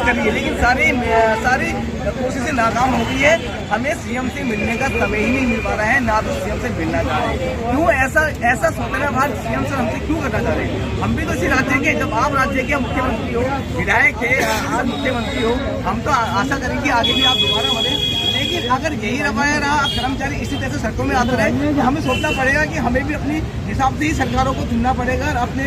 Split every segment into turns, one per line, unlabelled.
करी है, लेकिन सारी कोशिशें नाकाम हो गई है। हमें सीएम से मिलने का समय ही नहीं मिल पा रहा है, ना तो सीएम से मिलना चाह रहे हैं। क्यों ऐसा सोचना भाग सीएम से हमसे क्यों करना चाह रहे हैं? हम भी तो इसी राज्य के, जब आप राज्य के मुख्यमंत्री हो, विधायक थे, आज मुख्यमंत्री हो, हम तो आशा करेंगे आगे भी आप दोबारा बने। लेकिन अगर यही रवैया रहा, कर्मचारी इसी तरह से सड़कों में आते रहे, तो हमें सोचना पड़ेगा कि हमें भी अपनी हिसाब से ही सरकारों को चुनना पड़ेगा और अपने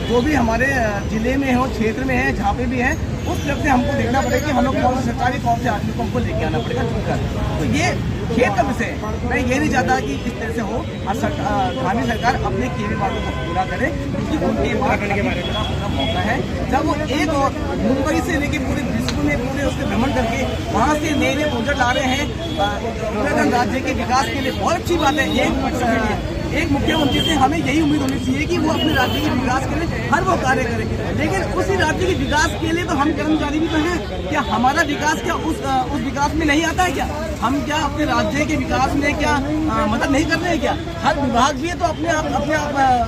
जो भी हमारे जिले में हो, क्षेत्र में है, जहाँ पे भी है, उस तरफ से हमको देखना पड़ेगा कि हमें कौन सी सरकारी कौन से आदमी को हमको लेके आना पड़ेगा चुनकर। तो ये खेत का विषय है। मैं ये नहीं चाहता कि इस तरह से हो और स्थानीय सरकार अपने किए हुए बातों को पूरा करे, क्योंकि उनके पूरा मौका है। जब वो एक और मुंबई से लेके पूरे विश्व में पूरे उसके भ्रमण करके वहाँ से नए नए प्रोजेक्ट ला रहे हैं उत्तराखंड राज्य के विकास के लिए, बहुत अच्छी बात है। एक मुख्यमंत्री से हमें यही उम्मीद होनी चाहिए कि वो अपने राज्य के विकास के लिए हर वो कार्य करे, लेकिन उसी राज्य के विकास के लिए तो हम कर्मचारी भी तो हैं। क्या हमारा विकास क्या उस विकास में नहीं आता है? क्या हम क्या अपने राज्य के विकास में क्या मदद नहीं कर रहे हैं? क्या हर विभाग भी है तो अपने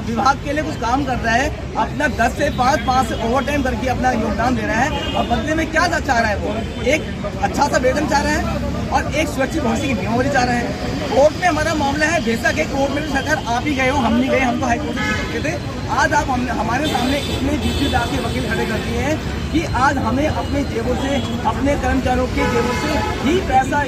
विभाग के लिए कुछ काम कर रहा है, अपना 10 से 5 से ओवर टाइम करके अपना योगदान दे रहा है, और बदले में क्या चाह रहा है? वो एक अच्छा सा वेतन चाह रहा है और एक सुरक्षित भविष्य की नियमावली चाह रहे हैं। कोर्ट में हमारा मामला है, बेशक है, कोर्ट में भी सरकार आप ही गए हो, हम नहीं गए, हम तो हाईकोर्ट से चुके थे। आज आप हमारे सामने इतने जीत के वकील खड़े कर दिए हैं कि आज हमें अपने जेबों से, अपने कर्मचारियों के जेबों से ही पैसा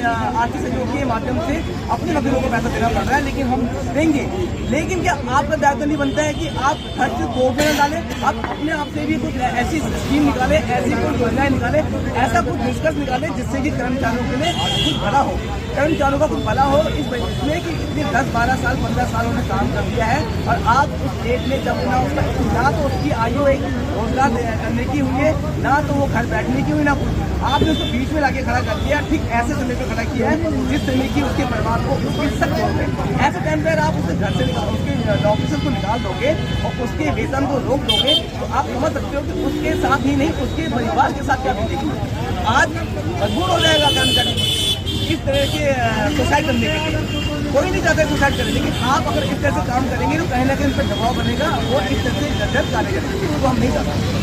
आर्थिक सहयोग के माध्यम से अपने वकीलों को पैसा देना पड़ रहा है, लेकिन हम देंगे। लेकिन क्या आपका दायित्व नहीं बनता है कि आप खर्च कोर्ट में न डालें, आप अपने आप से भी कुछ ऐसी स्कीम निकालें, ऐसी कुछ योजनाएं निकालें, ऐसा कुछ निष्कर्ष निकालें जिससे कि कर्मचारियों के लिए कुछ भला हो, कर्मचारियों का कुछ भला हो। इस में कि इतने 10-12 साल 15 साल उन्होंने काम कर दिया है और आज उस डेट में जब ना तो उसकी आयु एक रोजगार करने की हुई है, ना तो वो घर बैठने की हुई, ना कुछ। आपने उसको बीच में लाके खड़ा कर दिया, ठीक ऐसे समय पे खड़ा किया है जिस समय की उसके परिवार को उसकी सख्त जरूरत है। ऐसे टाइम पर आप उसे घर से उसके ऑफिसर को निकाल दोगे और उसके वेतन को रोक दोगे, तो आप समझ सकते हो कि उसके साथ ही नहीं, उसके परिवार के साथ क्या बीतेगी। आज मजबूर हो जाएगा कर्मचारी इस तरह के सुसाइड करने के लिए। कोई नहीं चाहता सुसाइड करें, लेकिन आप अगर इस तरह से काम करेंगे तो कहीं ना कहीं उन पर दबाव बनेगा और इस तरह से गलत कार्य करेंगे, तो हम नहीं चाहते।